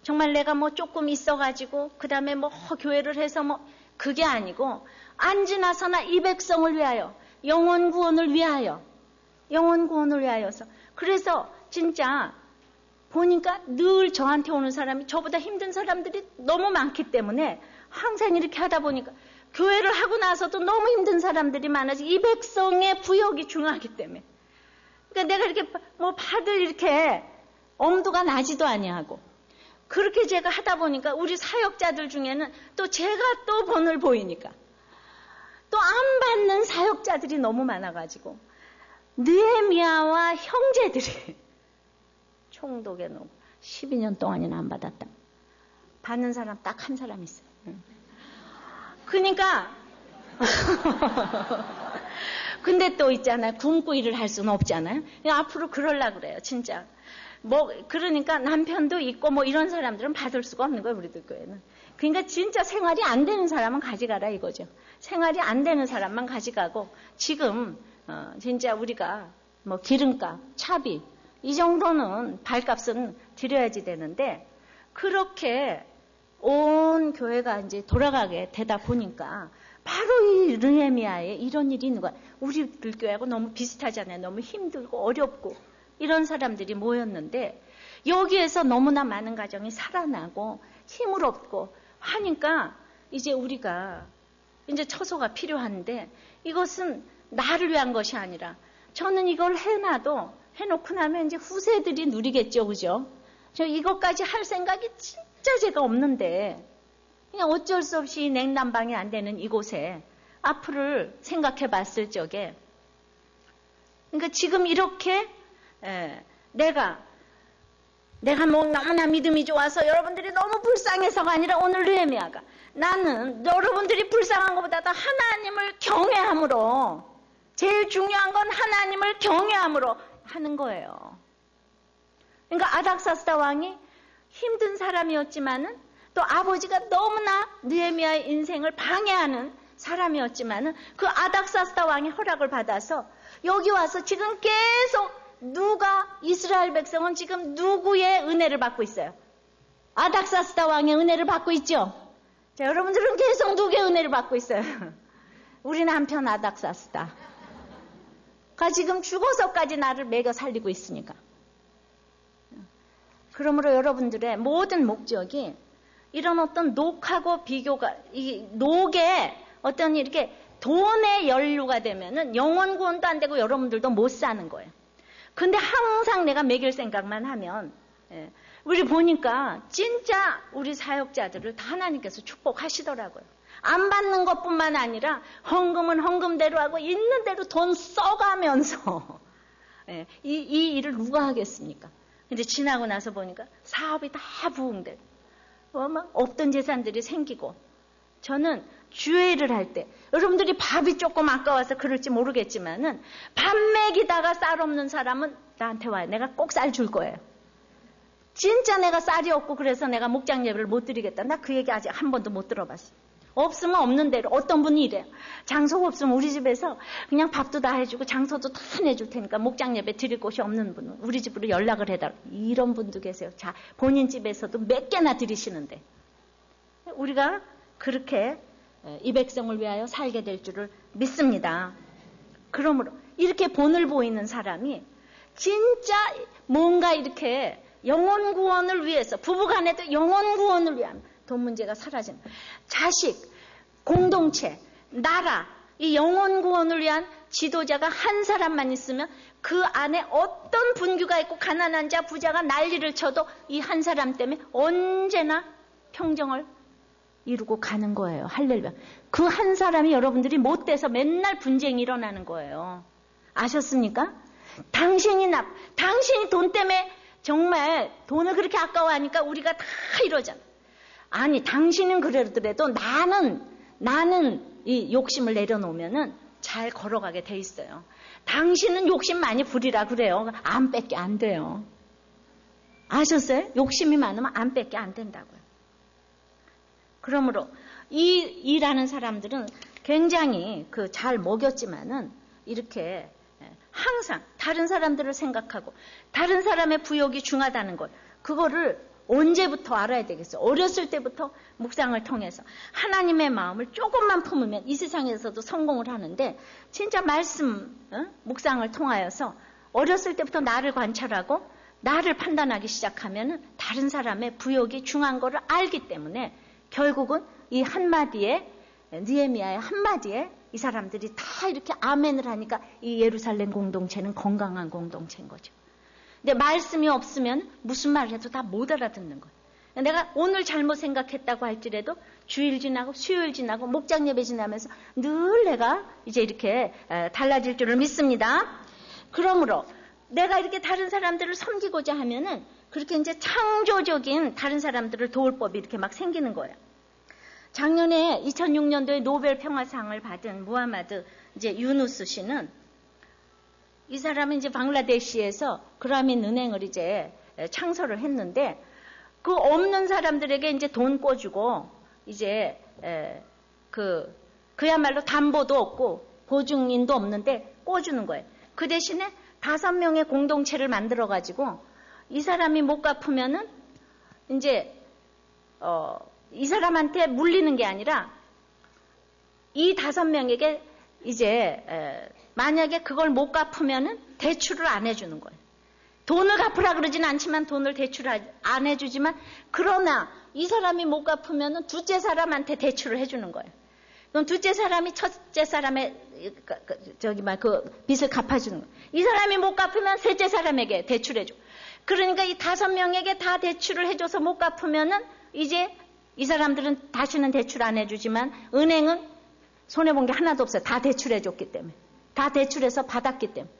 A: 정말 내가 뭐 조금 있어가지고 그 다음에 뭐 교회를 해서 뭐 그게 아니고 안 지나서나 이 백성을 위하여 영혼 구원을 위하여서 그래서 진짜 보니까 늘 저한테 오는 사람이 저보다 힘든 사람들이 너무 많기 때문에 항상 이렇게 하다 보니까 교회를 하고 나서도 너무 힘든 사람들이 많아서 이 백성의 부역이 중요하기 때문에 그러니까 내가 이렇게 뭐 받을 이렇게 엄두가 나지도 아니하고 그렇게 제가 하다 보니까 우리 사역자들 중에는 또 제가 또 본을 보이니까 또 안 받는 사역자들이 너무 많아가지고 느헤미야와 형제들이 총독의 녹 12년 동안이나 안 받았다. 받는 사람 딱 한 사람 있어요. 그러니까 근데 또 있잖아요. 굶고 일을 할 수는 없잖아요. 앞으로 그러려고 그래요. 진짜. 뭐 그러니까 남편도 있고 뭐 이런 사람들은 받을 수가 없는 거예요. 우리들 교회는. 그러니까 진짜 생활이 안 되는 사람은 가져가라 이거죠. 생활이 안 되는 사람만 가져가고 지금 진짜 우리가 뭐 기름값, 차비 이 정도는 발값은 드려야지 되는데 그렇게 온 교회가 이제 돌아가게 되다 보니까 바로 이 느헤미야에 이런 일이 있는 거야. 우리들 교회하고 너무 비슷하잖아요. 너무 힘들고 어렵고 이런 사람들이 모였는데 여기에서 너무나 많은 가정이 살아나고 힘을 얻고 하니까 이제 우리가 이제 처소가 필요한데 이것은 나를 위한 것이 아니라 저는 이걸 해놓고 나면 이제 후세들이 누리겠죠. 그죠? 저 이것까지 할 생각이 진짜 제가 없는데 그냥 어쩔 수 없이 냉난방이 안 되는 이곳에 앞을 생각해 봤을 적에 그러니까 지금 이렇게 내가 뭐 너무나 믿음이 좋아서 여러분들이 너무 불쌍해서가 아니라 오늘 느헤미야가 나는 여러분들이 불쌍한 것보다도 하나님을 경외함으로 제일 중요한 건 하나님을 경외함으로 하는 거예요. 그러니까 아닥사스다 왕이 힘든 사람이었지만은 또 아버지가 너무나 느헤미야의 인생을 방해하는 사람이었지만은 그 아닥사스다 왕의 허락을 받아서 여기 와서 지금 계속 누가 이스라엘 백성은 지금 누구의 은혜를 받고 있어요? 아닥사스다 왕의 은혜를 받고 있죠? 자, 여러분들은 계속 누구의 은혜를 받고 있어요? 우리 남편 아닥사스다가 지금 죽어서까지 나를 먹여 살리고 있으니까. 그러므로 여러분들의 모든 목적이 이런 어떤 녹하고 비교가, 이 녹에 어떤 이렇게 돈의 연루가 되면은 영혼 구원도 안 되고 여러분들도 못 사는 거예요. 근데 항상 내가 먹일 생각만 하면, 우리 보니까 진짜 우리 사역자들을 다 하나님께서 축복하시더라고요. 안 받는 것뿐만 아니라 헌금은 헌금대로 하고 있는 대로 돈 써가면서 이 일을 누가 하겠습니까? 근데 지나고 나서 보니까 사업이 다 부흥되고 막 없던 재산들이 생기고 저는 주회를 할 때 여러분들이 밥이 조금 아까워서 그럴지 모르겠지만은 밥 먹이다가 쌀 없는 사람은 나한테 와요. 내가 꼭 쌀 줄 거예요. 진짜 내가 쌀이 없고 그래서 내가 목장 예배를 못 드리겠다. 나 그 얘기 아직 한 번도 못 들어봤어. 없으면 없는 대로 어떤 분이 이래요. 장소가 없으면 우리 집에서 그냥 밥도 다 해주고 장소도 다 내줄 테니까 목장 예배 드릴 곳이 없는 분은 우리 집으로 연락을 해달라. 이런 분도 계세요. 자, 본인 집에서도 몇 개나 드리시는데 우리가 그렇게 이 백성을 위하여 살게 될 줄을 믿습니다. 그러므로 이렇게 본을 보이는 사람이 진짜 뭔가 이렇게 영혼 구원을 위해서 부부간에도 영혼 구원을 위한 돈 문제가 사라지는 자식, 공동체, 나라 이 영혼 구원을 위한 지도자가 한 사람만 있으면 그 안에 어떤 분규가 있고 가난한 자, 부자가 난리를 쳐도 이 한 사람 때문에 언제나 평정을 이루고 가는 거예요. 할렐루야. 그 한 사람이 여러분들이 못돼서 맨날 분쟁이 일어나는 거예요. 아셨습니까? 당신이 돈 때문에 정말 돈을 그렇게 아까워하니까 우리가 다 이러잖아. 아니, 당신은 그러더라도 나는 이 욕심을 내려놓으면은 잘 걸어가게 돼 있어요. 당신은 욕심 많이 부리라 그래요. 안 뺏게 안 돼요. 아셨어요? 욕심이 많으면 안 뺏게 안 된다고요. 그러므로 이 일하는 사람들은 굉장히 잘 먹였지만은 이렇게 항상 다른 사람들을 생각하고 다른 사람의 부욕이 중하다는 것, 그거를 언제부터 알아야 되겠어요? 어렸을 때부터 묵상을 통해서 하나님의 마음을 조금만 품으면 이 세상에서도 성공을 하는데 진짜 말씀 묵상을 통하여서 어렸을 때부터 나를 관찰하고 나를 판단하기 시작하면 다른 사람의 부욕이 중한 거를 알기 때문에 결국은 이 한마디에 느헤미야의 한마디에 이 사람들이 다 이렇게 아멘을 하니까 이 예루살렘 공동체는 건강한 공동체인 거죠. 근데 말씀이 없으면 무슨 말을 해도 다 못 알아듣는 거예요. 내가 오늘 잘못 생각했다고 할지라도 주일 지나고 수요일 지나고 목장 예배 지나면서 늘 내가 이제 이렇게 달라질 줄을 믿습니다. 그러므로 내가 이렇게 다른 사람들을 섬기고자 하면은 그렇게 이제 창조적인 다른 사람들을 도울 법이 이렇게 막 생기는 거예요. 작년에 2006년도에 노벨 평화상을 받은 무하마드 이제 유누스 씨는 이 사람은 이제 방글라데시에서 그라민 은행을 이제 창설을 했는데 그 없는 사람들에게 이제 돈 꿔주고 이제 그야말로 담보도 없고 보증인도 없는데 꿔주는 거예요. 그 대신에 5명의 공동체를 만들어가지고 이 사람이 못 갚으면은 이제 이 사람한테 물리는 게 아니라 이 5명에게 이제 만약에 그걸 못 갚으면은 대출을 안 해주는 거예요. 돈을 갚으라 그러진 않지만 돈을 대출을 안 해주지만 그러나 이 사람이 못 갚으면은 둘째 사람한테 대출을 해주는 거예요. 그럼 둘째 사람이 첫째 사람의 그 빚을 갚아주는 거예요. 이 사람이 못 갚으면 셋째 사람에게 대출해줘. 그러니까 이 5명에게 다 대출을 해줘서 못 갚으면은 이제 이 사람들은 다시는 대출 안 해주지만 은행은 손해본 게 하나도 없어요. 다 대출해줬기 때문에. 다 대출해서 받았기 때문에.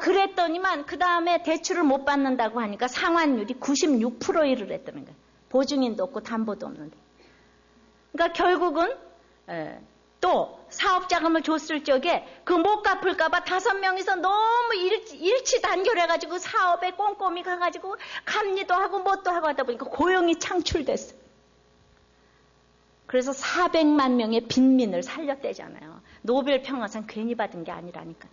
A: 그랬더니만 그 다음에 대출을 못 받는다고 하니까 상환율이 96%를 했다는 거예요. 보증인도 없고 담보도 없는데. 그러니까 결국은 또 사업자금을 줬을 적에 그 못 갚을까봐 5명이서 너무 일치 단결해가지고 사업에 꼼꼼히 가가지고 감리도 하고 뭣도 하고 하다 보니까 고용이 창출됐어요. 그래서 400만 명의 빈민을 살렸대잖아요. 노벨 평화상 괜히 받은 게 아니라니까.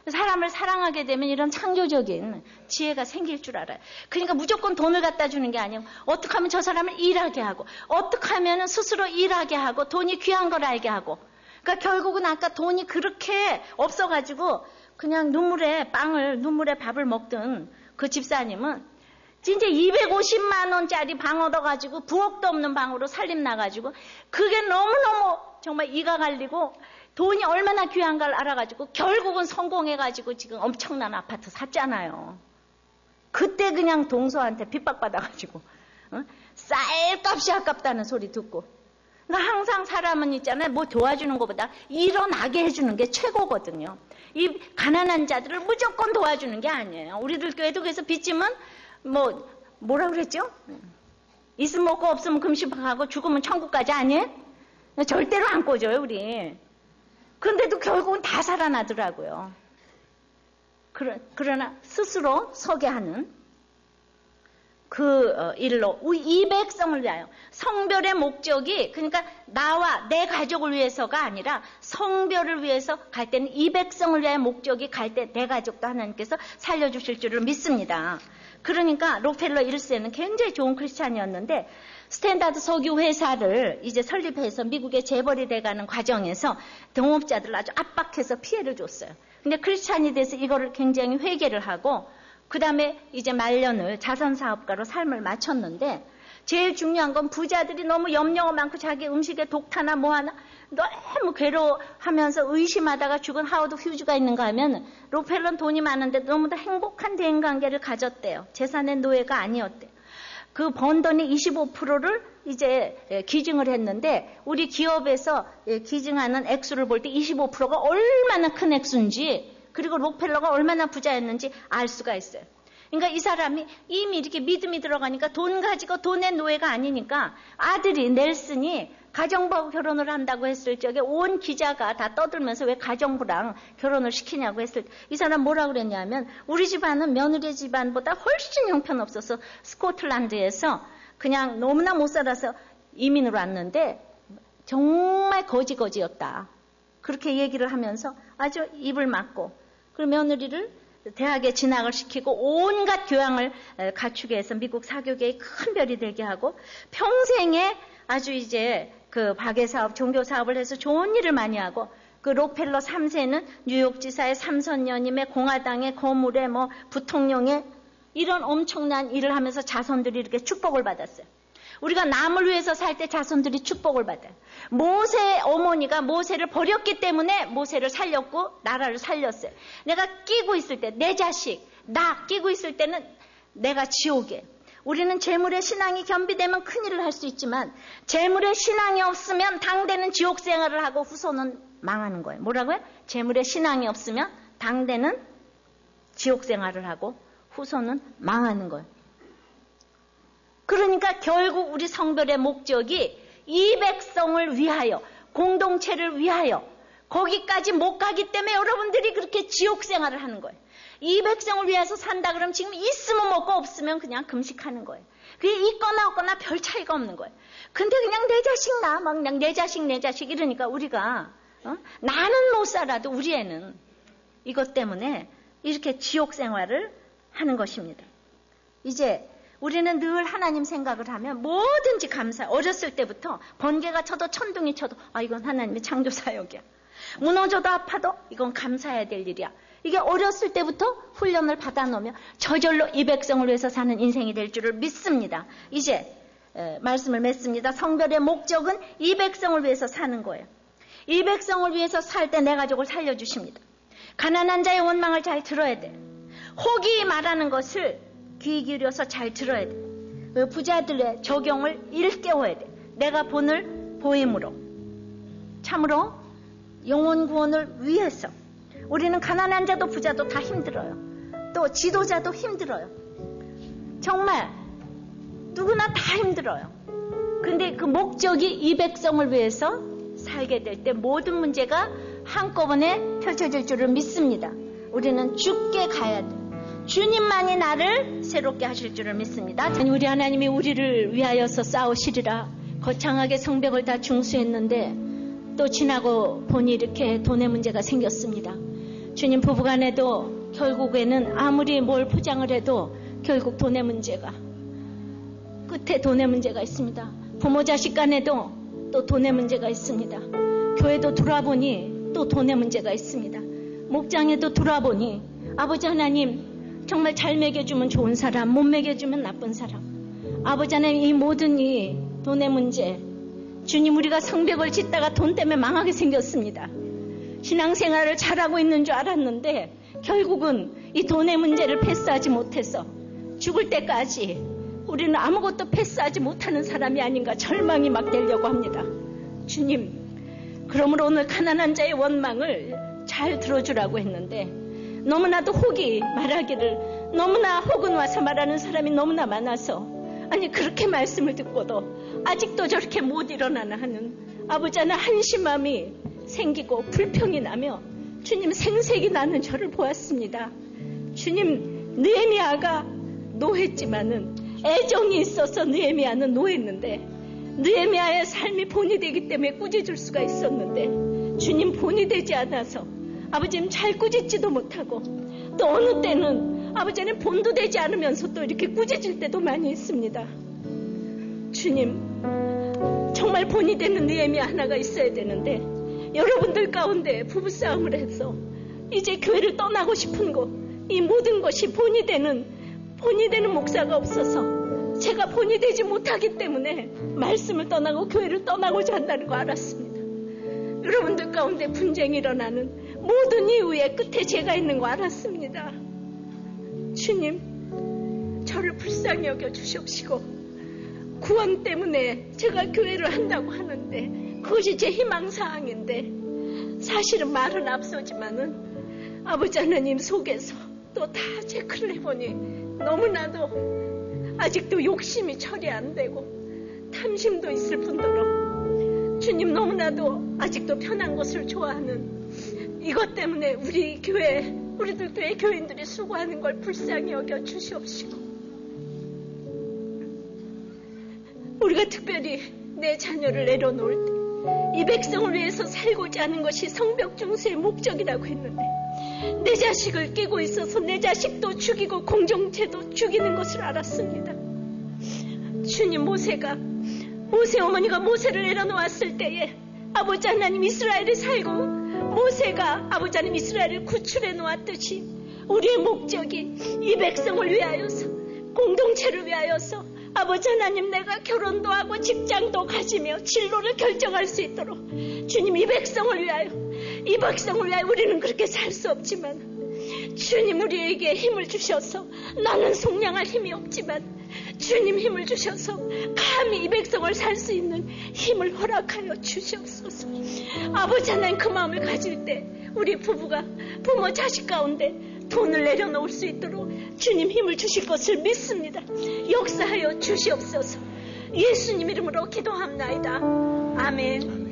A: 사람을 사랑하게 되면 이런 창조적인 지혜가 생길 줄 알아요. 그러니까 무조건 돈을 갖다 주는 게 아니고 어떻게 하면 저 사람을 일하게 하고 어떻게 하면 스스로 일하게 하고 돈이 귀한 걸 알게 하고 그러니까 결국은 아까 돈이 그렇게 없어가지고 그냥 눈물에 밥을 먹던 그 집사님은 진짜 250만 원짜리 방 얻어가지고 부엌도 없는 방으로 살림 나가지고 그게 너무너무 정말 이가 갈리고 돈이 얼마나 귀한 걸 알아가지고 결국은 성공해가지고 지금 엄청난 아파트 샀잖아요. 그때 그냥 동서한테 핍박받아가지고 쌀값이 아깝다는 소리 듣고 그러니까 항상 사람은 있잖아요. 뭐 도와주는 것보다 일어나게 해주는 게 최고거든요. 이 가난한 자들을 무조건 도와주는 게 아니에요. 우리들 교회도 그래서 빚지면 뭐라 그랬죠? 있으면 먹고 없으면 금시박하고 죽으면 천국까지 아니에요? 절대로 안 꿔줘요 우리. 그런데도 결국은 다 살아나더라고요. 그러나 스스로 서게 하는 그 일로 이 백성을 위하여 성별의 목적이 그러니까 나와 내 가족을 위해서가 아니라 성별을 위해서 갈 때는 이 백성을 위하여 목적이 갈 때 내 가족도 하나님께서 살려주실 줄을 믿습니다. 그러니까 록펠러 1세는 굉장히 좋은 크리스찬이었는데 스탠다드 석유 회사를 이제 설립해서 미국에 재벌이 돼가는 과정에서 동업자들을 아주 압박해서 피해를 줬어요. 근데 크리스찬이 돼서 이거를 굉장히 회개를 하고 그 다음에 이제 말년을 자선사업가로 삶을 마쳤는데 제일 중요한 건 부자들이 너무 염려가 많고 자기 음식에 독타나 뭐하나 너무 괴로워하면서 의심하다가 죽은 하워드 휴즈가 있는가 하면 록펠러는 돈이 많은데 너무도 행복한 대인관계를 가졌대요. 재산의 노예가 아니었대요. 그 번 돈의 25%를 이제 기증을 했는데 우리 기업에서 기증하는 액수를 볼 때 25%가 얼마나 큰 액수인지 그리고 록펠러가 얼마나 부자였는지 알 수가 있어요. 그러니까 이 사람이 이미 이렇게 믿음이 들어가니까 돈 가지고 돈의 노예가 아니니까 아들이 넬슨이 가정부하고 결혼을 한다고 했을 적에 온 기자가 다 떠들면서 왜 가정부랑 결혼을 시키냐고 했을 때 이 사람 뭐라고 그랬냐면 우리 집안은 며느리 집안보다 훨씬 형편없어서 스코틀랜드에서 그냥 너무나 못 살아서 이민을 왔는데 정말 거지였다. 그렇게 얘기를 하면서 아주 입을 막고 그리고 며느리를 대학에 진학을 시키고 온갖 교양을 갖추게 해서 미국 사교계의 큰 별이 되게 하고 평생에 아주 이제 그 박애사업, 종교사업을 해서 좋은 일을 많이 하고 그 록펠러 3세는 뉴욕지사의 삼선녀님의 공화당의 거물의 부통령의 이런 엄청난 일을 하면서 자손들이 이렇게 축복을 받았어요. 우리가 남을 위해서 살 때 자손들이 축복을 받아요. 모세 어머니가 모세를 버렸기 때문에 모세를 살렸고 나라를 살렸어요. 내가 끼고 있을 때 내 자식, 나 끼고 있을 때는 내가 지옥에. 우리는 재물의 신앙이 겸비되면 큰일을 할 수 있지만 재물의 신앙이 없으면 당대는 지옥 생활을 하고 후손은 망하는 거예요. 뭐라고요? 재물의 신앙이 없으면 당대는 지옥 생활을 하고 후손은 망하는 거예요. 그러니까 결국 우리 성별의 목적이 이 백성을 위하여, 공동체를 위하여 거기까지 못 가기 때문에 여러분들이 그렇게 지옥 생활을 하는 거예요. 이 백성을 위해서 산다 그러면 지금 있으면 먹고 없으면 그냥 금식하는 거예요. 그게 있거나 없거나 별 차이가 없는 거예요. 근데 그냥 내 자식 나, 막 그냥 내 자식 이러니까 우리가 나는 못 살아도 우리 애는 이것 때문에 이렇게 지옥 생활을 하는 것입니다. 이제 우리는 늘 하나님 생각을 하면 뭐든지 감사해. 어렸을 때부터 번개가 쳐도 천둥이 쳐도 이건 하나님의 창조 사역이야. 무너져도 아파도 이건 감사해야 될 일이야. 이게 어렸을 때부터 훈련을 받아놓으면 저절로 이 백성을 위해서 사는 인생이 될 줄을 믿습니다. 이제 말씀을 맺습니다. 성별의 목적은 이 백성을 위해서 사는 거예요. 이 백성을 위해서 살 때 내 가족을 살려주십니다. 가난한 자의 원망을 잘 들어야 돼. 혹이 말하는 것을 귀 기울여서 잘 들어야 돼. 부자들의 적용을 일깨워야 돼. 내가 본을 보임으로. 참으로 영혼 구원을 위해서. 우리는 가난한 자도 부자도 다 힘들어요. 또 지도자도 힘들어요. 정말 누구나 다 힘들어요. 근데 그 목적이 이 백성을 위해서 살게 될 때 모든 문제가 한꺼번에 펼쳐질 줄을 믿습니다. 우리는 주께 가야 돼. 주님만이 나를 새롭게 하실 줄을 믿습니다. 우리 하나님이 우리를 위하여서 싸우시리라. 거창하게 성벽을 다 중수했는데 또 지나고 보니 이렇게 돈의 문제가 생겼습니다. 주님, 부부간에도 결국에는 아무리 뭘 포장을 해도 결국 돈의 문제가, 끝에 돈의 문제가 있습니다. 부모 자식 간에도 또 돈의 문제가 있습니다. 교회도 돌아보니 또 돈의 문제가 있습니다. 목장에도 돌아보니 아버지 하나님 정말 잘 먹여주면 좋은 사람, 못 먹여주면 나쁜 사람. 아버지 하나님, 이 모든 이 돈의 문제, 주님, 우리가 성벽을 짓다가 돈 때문에 망하게 생겼습니다. 신앙생활을 잘하고 있는 줄 알았는데 결국은 이 돈의 문제를 패스하지 못해서 죽을 때까지 우리는 아무것도 패스하지 못하는 사람이 아닌가 절망이 막 되려고 합니다. 주님, 그러므로 오늘 가난한 자의 원망을 잘 들어주라고 했는데 너무나도 혹이 말하기를, 너무나 혹은 와서 말하는 사람이 너무나 많아서, 아니 그렇게 말씀을 듣고도 아직도 저렇게 못 일어나나 하는 아버지 하나 한심함이 생기고 불평이 나며 주님, 생색이 나는 저를 보았습니다. 주님, 느헤미야가 노했지만은 애정이 있어서 느헤미야는 노했는데 느헤미야의 삶이 본이 되기 때문에 꾸짖을 수가 있었는데 주님, 본이 되지 않아서 아버지님 잘 꾸짖지도 못하고 또 어느 때는 아버지는 본도 되지 않으면서 또 이렇게 꾸짖을 때도 많이 있습니다. 주님, 정말 본이 되는 느헤미야 하나가 있어야 되는데 여러분들 가운데 부부싸움을 해서 이제 교회를 떠나고 싶은 것, 이 모든 것이 본이 되는 목사가 없어서 제가 본이 되지 못하기 때문에 말씀을 떠나고 교회를 떠나고자 한다는 거 알았습니다. 여러분들 가운데 분쟁이 일어나는 모든 이유의 끝에 제가 있는 거 알았습니다. 주님, 저를 불쌍히 여겨 주시옵시고 구원 때문에 제가 교회를 한다고 하는데 그것이 제 희망사항인데 사실은 말은 앞서지만은 아버지 하나님 속에서 또 다 체크를 해보니 너무나도 아직도 욕심이 처리 안 되고 탐심도 있을 뿐더러 주님, 너무나도 아직도 편한 것을 좋아하는 이것 때문에 우리들 교회 교인들이 수고하는 걸 불쌍히 여겨 주시옵시고 우리가 특별히 내 자녀를 내려놓을 때 이 백성을 위해서 살고자 하는 것이 성벽 중수의 목적이라고 했는데 내 자식을 끼고 있어서 내 자식도 죽이고 공동체도 죽이는 것을 알았습니다. 주님, 모세 어머니가 모세를 내려놓았을 때에 아버지 하나님 이스라엘이 살고 모세가 아버지 하나님 이스라엘을 구출해 놓았듯이 우리의 목적이 이 백성을 위하여서, 공동체를 위하여서 아버지 하나님, 내가 결혼도 하고 직장도 가지며 진로를 결정할 수 있도록 주님, 이 백성을 위하여 우리는 그렇게 살 수 없지만 주님, 우리에게 힘을 주셔서, 나는 속량할 힘이 없지만 주님 힘을 주셔서 감히 이 백성을 살 수 있는 힘을 허락하여 주시옵소서. 아버지 하나님, 그 마음을 가질 때 우리 부부가 부모 자식 가운데 돈을 내려놓을 수 있도록 주님 힘을 주실 것을 믿습니다. 역사하여 주시옵소서. 예수님 이름으로 기도합나이다. 아멘.